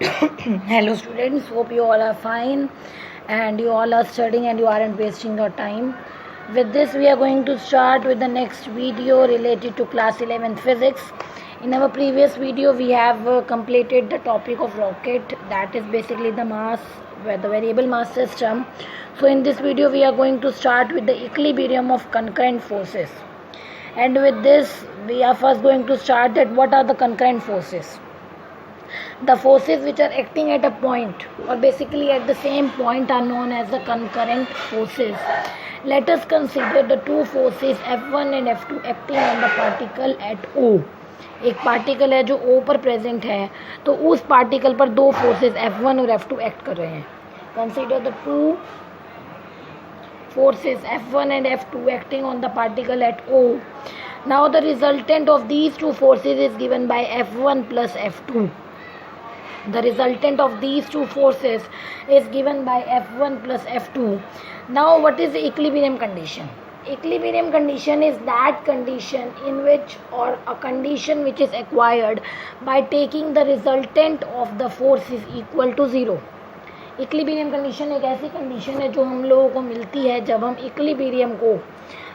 Hello students, hope you all are fine and you all are studying and you aren't wasting your time. With this we are going to start with the next video related to class 11 physics. In our previous video we have completed the topic of rocket, that is basically the mass, the variable mass system. So in this video we are going to start with the equilibrium of concurrent forces. And with this we are first going to start that what are the concurrent forces. The forces which are acting at a point or basically at the same point are known as the concurrent forces. Let us consider the two forces F1 and F2 acting on the particle at O. एक particle है जो O पर present है, तो उस particle पर दो forces F1 और F2 एक्ट कर रहे हैं. Consider the two forces F1 and F2 acting on the particle at O. Now the resultant of these two forces is given by F1 plus F2. The resultant of these two forces is given by F1 plus F2. Now what is the equilibrium condition? Equilibrium condition is that condition in which, or a condition which is acquired by taking the resultant of the force is equal to 0. Equilibrium condition एक ऐसी condition है जो हम लोगों को मिलती है जब हम इक्विलिब्रियम को,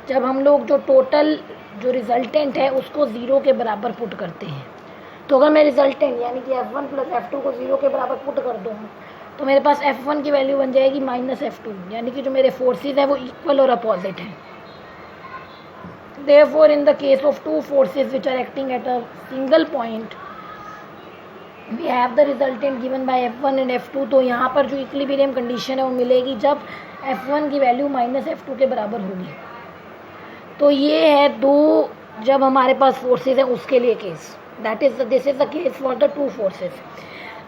जब हम लोग जो टोटल जो रिजल्टेंट है उसको ज़ीरो के बराबर पुट करते हैं. तो अगर मैं रिजल्टेंट यानी कि F1 प्लस F2 को ज़ीरो के बराबर पुट कर दूँ तो मेरे पास F1 की वैल्यू बन जाएगी माइनस F2, यानी कि जो मेरे फोर्सेस हैं वो इक्वल और अपोजिट हैं. Therefore in the case of two forces which are acting at a single point we have the resultant given by F1 and F2. तो यहाँ पर जो इक्विलिब्रियम कंडीशन है वो मिलेगी जब F1 की वैल्यू माइनस F2 के बराबर होगी. तो ये है दो जब हमारे पास फोर्सेस हैं उसके लिए case. This is the case for the two forces.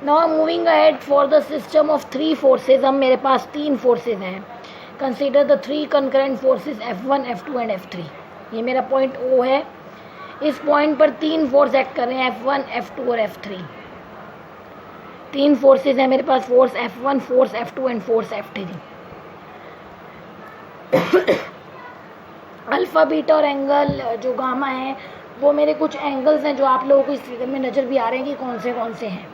Now moving ahead for the system of three forces, हम मेरे पास तीन forces हैं. Consider the three concurrent forces F1, F2 and F3. ये मेरा पॉइंट O है. इस पॉइंट पर तीन फोर्स एक्ट कर रहे हैं F1, F2 और F3. तीन फोर्सेस हैं मेरे पास, force F1, force F2 and force F3. Alpha beta और एंगल जो गामा है वो मेरे कुछ एंगल्स हैं जो आप लोगों को इस फिगर में नज़र भी आ रहे हैं कि कौन से हैं.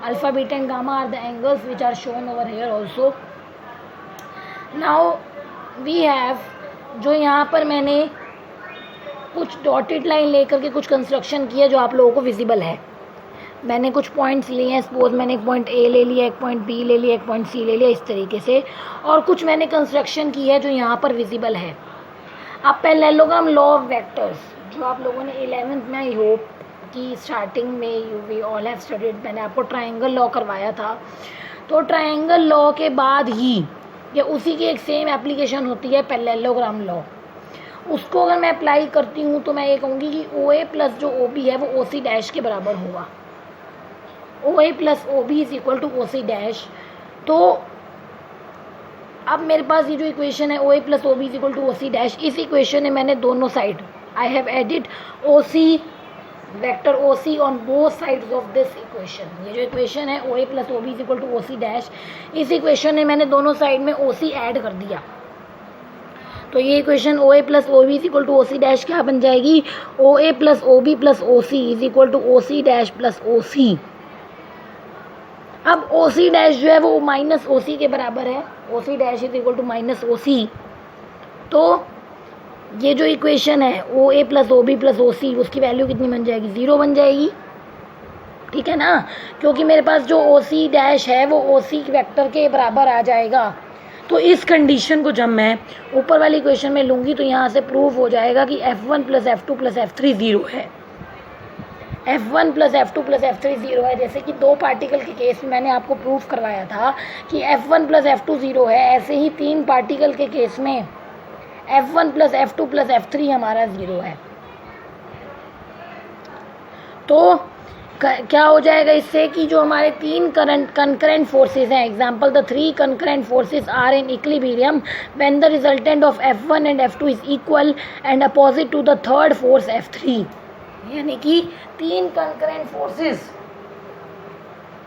Alpha beta and gamma are the angles which are shown over here also. Now we have, जो यहाँ पर मैंने कुछ डॉटेड लाइन लेकर के कुछ कंस्ट्रक्शन किया जो आप लोगों को विजिबल है. मैंने कुछ पॉइंट्स लिए हैं, सपोज मैंने एक पॉइंट ए ले लिया, एक पॉइंट बी ले लिया, एक पॉइंट सी ले लिया, इस तरीके से, और कुछ मैंने कंस्ट्रक्शन की है जो यहाँ पर विजिबल है. अब पैरेललोग्राम लॉ ऑफ वेक्टर्स जो आप लोगों ने 11th में, आई होप कि स्टार्टिंग में वी ऑल हैव स्टडीड, मैंने आपको ट्रायंगल लॉ करवाया था. तो ट्रायंगल लॉ के बाद ही या उसी की एक सेम एप्लीकेशन होती है पैरेललोग्राम लॉ. उसको अगर मैं अप्लाई करती हूँ तो मैं ये कहूँगी कि OA प्लस जो OB है वो OC डैश के बराबर होगा. OA plus OB is equal to OC dash. तो अब मेरे पास ये जो इक्वेशन है OA plus OB is equal to OC dash, इस इक्वेशन में मैंने दोनों side I have added OC vector OC on both sides of this equation. ये जो इक्वेशन है OA plus OB is equal to OC dash, इस equation में मैंने दोनों साइड में OC ऐड कर दिया. तो ये equation OA plus OB is equal to OC dash क्या बन जाएगी, OA plus OB plus OC is equal to OC dash plus OC. अब OC डैश जो है वो माइनस OC के बराबर है. OC dash is equal to minus OC. तो ये जो इक्वेशन है OA plus OB plus OC, उसकी वैल्यू कितनी बन जाएगी, 0 बन जाएगी. ठीक है ना, क्योंकि मेरे पास जो OC डैश है वो OC वेक्टर के बराबर आ जाएगा. तो इस कंडीशन को जब मैं ऊपर वाली इक्वेशन में लूँगी तो यहाँ से प्रूव हो जाएगा कि F1 plus F2 plus F3 0 है. F1 plus F2 plus F3 0 है. जैसे कि दो पार्टिकल के केस में मैंने आपको प्रूफ करवाया था कि F1 प्लस F2 0 है, ऐसे ही तीन पार्टिकल के केस में F1 plus F2 plus F3 हमारा 0 है. तो क्या हो जाएगा इससे कि जो हमारे तीन concurrent forces हैं, example the three concurrent forces are in equilibrium when the resultant of F1 and F2 is equal and opposite to the third force F3. यानी कि तीन concurrent forces,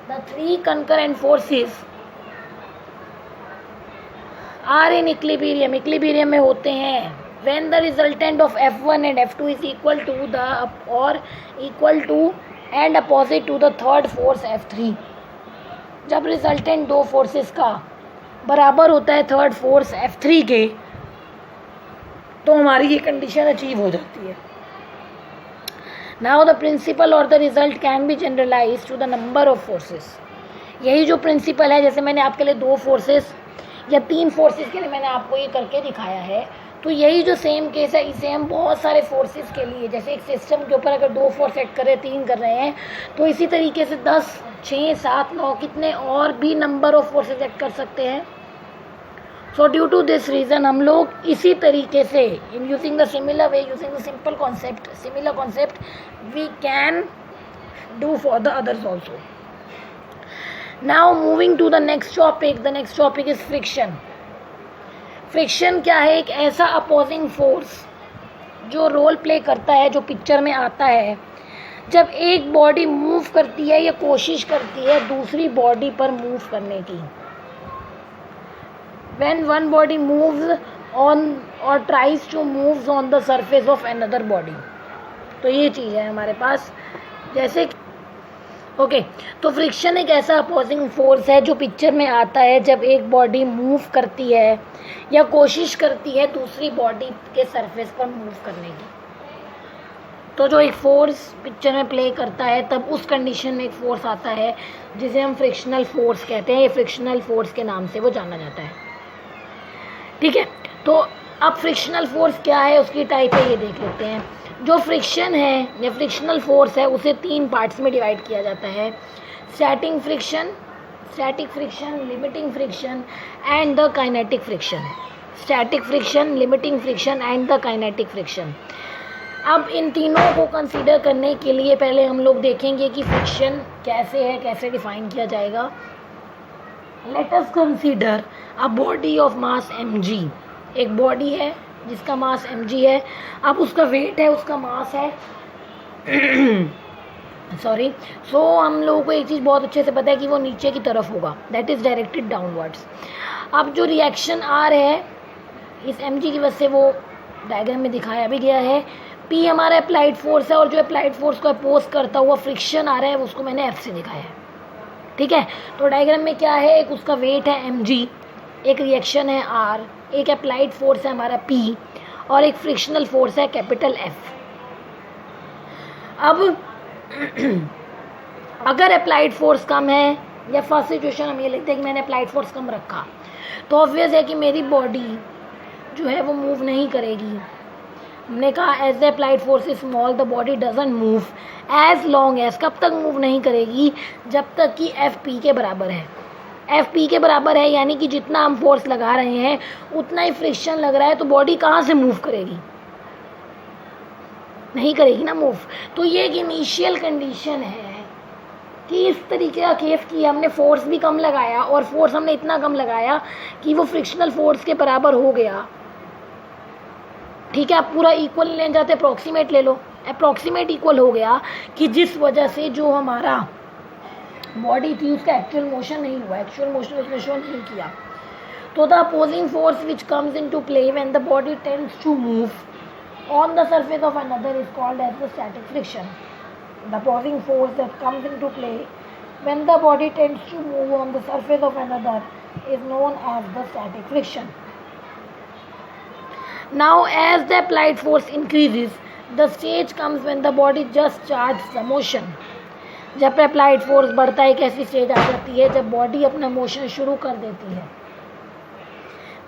the three concurrent forces are in equilibrium, equilibrium में होते हैं when the resultant of F1 and F2 is equal to the or equal to and opposite to the third force F3. जब resultant दो forces का बराबर होता है third force F3 के, तो हमारी ये कंडीशन अचीव हो जाती है। नाउ द प्रिंसिपल और the result can be generalize to the number of forces. यही जो प्रिंसिपल है, जैसे मैंने आपके लिए 2 फोर्सेस या 3 फोर्सेस के लिए मैंने आपको ये करके दिखाया है, तो यही जो सेम केस है इसे हम बहुत सारे फोर्सेस के लिए, जैसे एक सिस्टम के ऊपर अगर 2 फोर्स ऐड कर रहे हैं, 3 कर रहे हैं, तो इसी तरीके से 10, 6, 7, 9 कितने और भी नंबर ऑफ फोर्सेस ऐड कर सकते हैं। So due to this reason हम लोग इसी तरीके से in using the similar way, using the simple concept, similar concept we can do for the others also. Now moving to the next topic, the next topic is friction. Friction क्या है? एक ऐसा opposing force जो role play करता है, जो picture में आता है जब एक बॉडी मूव करती है या कोशिश करती है दूसरी बॉडी पर मूव करने की। When one body moves on or tries to move on the surface of another body, तो ये चीज़ है हमारे पास। जैसे ओके, तो फ्रिक्शन एक ऐसा अपोजिंग फोर्स है जो पिक्चर में आता है जब एक बॉडी मूव करती है या कोशिश करती है दूसरी बॉडी के सरफेस पर मूव करने की। तो जो एक फोर्स पिक्चर में प्ले करता है तब उस कंडीशन में एक फोर्स आता है जिसे हम फ्रिक्शनल फोर्स कहते हैं। ये फ्रिक्शनल फोर्स के नाम से वो जाना जाता है। ठीक है, तो अब फ्रिक्शनल फोर्स क्या है, उसकी टाइप है, ये देख लेते हैं। जो फ्रिक्शन है या फ्रिक्शनल फोर्स है उसे 3 पार्ट्स में डिवाइड किया जाता है। Static friction, limiting friction and the kinetic friction. Static friction, limiting friction and the kinetic friction. अब इन तीनों को कंसीडर करने के लिए पहले हम लोग देखेंगे कि फ्रिक्शन कैसे है, कैसे डिफाइन किया जाएगा। Let us consider a body of mass mg। एक बॉडी है जिसका मास mg है। अब उसका वेट है, उसका मास है सॉरी। सो हम लोगों को एक चीज़ बहुत अच्छे से पता है कि वो नीचे की तरफ होगा, दैट इज़ डायरेक्टेड डाउनवर्ड्स। अब जो रिएक्शन आ रहे हैं इस mg की वजह से वो डायग्राम में दिखाया भी गया है। P हमारा अप्लाइड फोर्स है और जो अप्लाइड फोर्स को अपोज करता हुआ फ्रिक्शन आ रहा है उसको मैंने F से दिखाया है। ठीक है, तो डायग्राम में क्या है, एक उसका वेट है mg, एक रिएक्शन है R, एक अप्लाइड फोर्स है हमारा P और एक फ्रिक्शनल फोर्स है कैपिटल F। अब अगर अप्लाइड फोर्स कम है या फर्स्ट सिचुएशन हम ये लिखते हैं कि मैंने अप्लाइड फोर्स कम रखा, तो ऑब्वियस है कि मेरी बॉडी जो है वो मूव नहीं करेगी। हमने कहा as the applied force is small the body doesn't move as long as, कब तक मूव नहीं करेगी, जब तक कि एफ पी के बराबर है। एफ पी के बराबर है यानी कि जितना हम फोर्स लगा रहे हैं उतना ही फ्रिक्शन लग रहा है, तो बॉडी कहाँ से मूव करेगी, नहीं करेगी ना मूव। तो ये एक इनिशियल कंडीशन है कि इस तरीके का केस कि हमने फोर्स भी कम लगाया और फोर्स हमने इतना कम लगाया कि वो फ्रिक्शनल फोर्स के बराबर हो गया। ठीक है, आप पूरा इक्वल ले जाते, अप्रॉक्सीमेट ले लो, अप्रॉक्सीमेट इक्वल हो गया कि जिस वजह से जो हमारा बॉडी थी उसका एक्चुअल मोशन नहीं हुआ, एक्चुअल मोशन उसने शो नहीं किया। तो the opposing force which comes into play when the body tends to move on the surface of another is called as the static friction. The opposing force that comes into play when the body tends to move on the surface of another is known as the static friction. Now as the applied force increases, the stage comes when the body just starts the motion. जब applied force बढ़ता है, एक ऐसी stage आ जाती है जब body अपना motion शुरू कर देती है।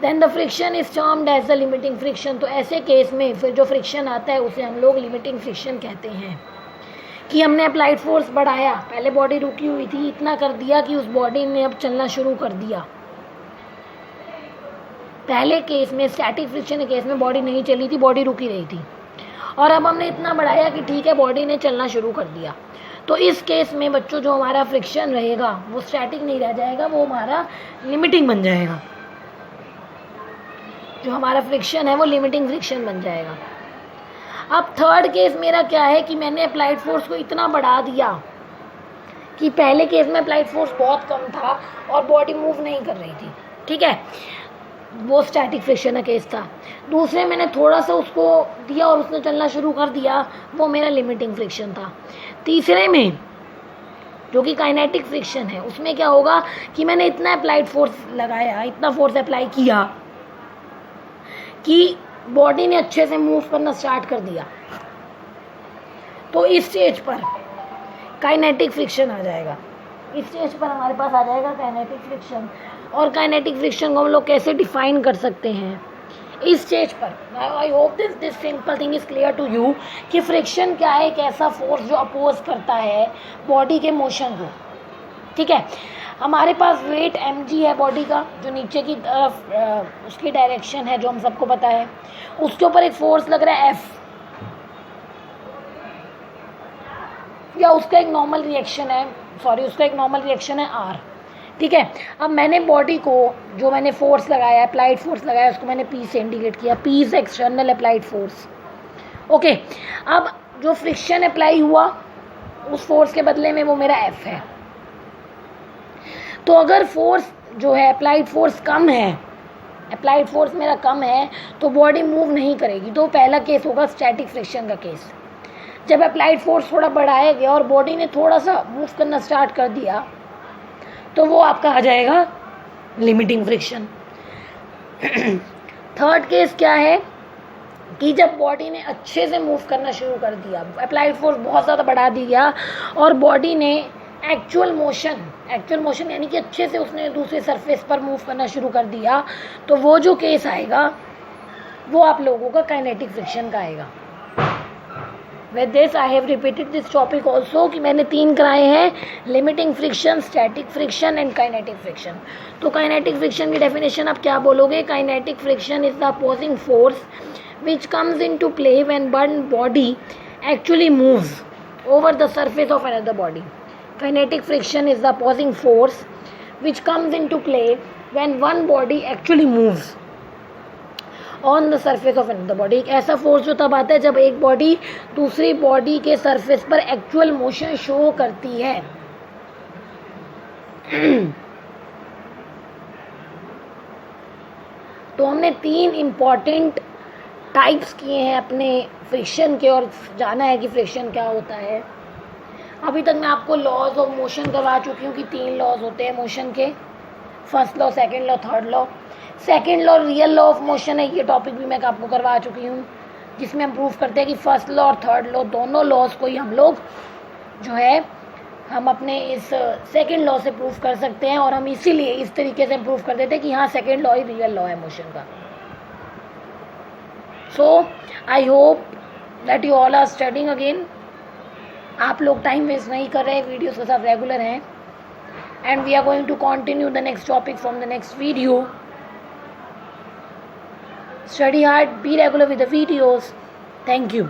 Then the friction is termed as the limiting friction. तो ऐसे केस में फिर जो फ्रिक्शन आता है उसे हम लोग लिमिटिंग फ्रिक्शन कहते हैं कि हमने अप्लाइड फोर्स बढ़ाया, पहले बॉडी रुकी हुई थी, इतना कर दिया कि उस बॉडी ने अब चलना शुरू कर दिया। पहले केस में स्टैटिक फ्रिक्शन के केस में बॉडी नहीं चली थी, बॉडी रुकी रही थी, और अब हमने इतना बढ़ाया कि ठीक है बॉडी ने चलना शुरू कर दिया। तो इस केस में बच्चों जो हमारा फ्रिक्शन रहेगा वो स्टैटिक नहीं रह जाएगा, वो हमारा लिमिटिंग बन जाएगा। जो हमारा फ्रिक्शन है वो लिमिटिंग फ्रिक्शन बन जाएगा। अब थर्ड केस मेरा क्या है कि मैंने अप्लाइड फोर्स को इतना बढ़ा दिया कि पहले केस में अप्लाइड फोर्स बहुत कम था और बॉडी मूव नहीं कर रही थी। ठीक है, वो स्टैटिक फ्रिक्शन का केस था। दूसरे मैंने थोड़ा सा उसको दिया और उसने चलना शुरू कर दिया, वो मेरा लिमिटिंग फ्रिक्शन था। तीसरे में जो कि काइनेटिक फ्रिक्शन है, उसमें क्या होगा कि मैंने इतना अप्लाइड फोर्स लगाया, इतना फोर्स अप्लाई किया कि बॉडी ने अच्छे से मूव करना स्टार्ट कर दिया, तो इस स्टेज पर काइनेटिक फ्रिक्शन आ जाएगा। इस स्टेज पर हमारे पास आ जाएगा काइनेटिक फ्रिक्शन। और काइनेटिक फ्रिक्शन को हम लोग कैसे डिफाइन कर सकते हैं इस स्टेज पर। I hope this simple thing is clear to you कि फ्रिक्शन क्या है, एक ऐसा फोर्स जो अपोज करता है बॉडी के मोशन को। ठीक है, हमारे पास वेट mg है बॉडी का, जो नीचे की तरफ उसकी डायरेक्शन है, जो हम सबको पता है। उसके ऊपर एक फोर्स लग रहा है F, या उसका एक नॉर्मल रिएक्शन है, उसका एक नॉर्मल रिएक्शन है R। ठीक है, अब मैंने बॉडी को, जो मैंने फोर्स लगाया, अप्लाइड फोर्स लगाया, उसको मैंने P से इंडिकेट किया। P is external applied force. Okay, अब जो फ्रिक्शन अप्लाई हुआ उस फोर्स के बदले में वो मेरा F है। तो अगर फोर्स जो है अप्लाइड फोर्स कम है, अप्लाइड फोर्स मेरा कम है, तो बॉडी मूव नहीं करेगी। तो पहला केस होगा स्टैटिक फ्रिक्शन का केस। जब अप्लाइड फोर्स थोड़ा बढ़ाया गया और बॉडी ने थोड़ा सा मूव करना स्टार्ट कर दिया, तो वो आपका आ जाएगा लिमिटिंग फ्रिक्शन। थर्ड केस क्या है कि जब बॉडी ने अच्छे से मूव करना शुरू कर दिया, अप्लाइड फोर्स बहुत ज़्यादा बढ़ा दिया और बॉडी ने एक्चुअल मोशन यानी कि अच्छे से उसने दूसरे सरफेस पर मूव करना शुरू कर दिया, तो वो जो केस आएगा वो आप लोगों का काइनेटिक फ्रिक्शन का आएगा। With this I have repeated this topic also कि मैंने 3 कराए हैं, limiting friction, static friction and kinetic friction. तो काइनेटिक फ्रिक्शन की डेफिनेशन आप क्या बोलोगे? Kinetic friction is the opposing force which comes into play when one body actually moves over the surface of another body. Kinetic friction is the opposing force which comes into play when one body actually moves on the surface of another body. एक ऐसा force जो तब आता है जब एक body दूसरी body के सरफेस पर एक्चुअल मोशन शो करती है। तो हमने 3 इम्पॉर्टेंट टाइप्स किए हैं अपने फ्रिक्शन के और जाना है कि फ्रिक्शन क्या होता है। अभी तक मैं आपको लॉज ऑफ मोशन करवा चुकी हूँ कि 3 लॉज होते हैं मोशन के, first law, second law, third law. Second law real law of motion है, ये टॉपिक भी मैं आपको करवा चुकी हूँ, जिसमें हम प्रूव करते हैं कि फर्स्ट लॉ और थर्ड लॉ दोनों लॉज को ही हम लोग जो है हम अपने इस सेकंड लॉ से प्रूव कर सकते हैं। और हम इसीलिए इस तरीके से प्रूव कर देते हैं कि हाँ सेकंड लॉ ही रियल लॉ है मोशन का। So I hope that you all are studying again. आप लोग टाइम वेस्ट नहीं कर रहे, वीडियोस के साथ रेगुलर हैं, and we are going to continue the next topic from the next video. Study hard, be regular with the videos. Thank you.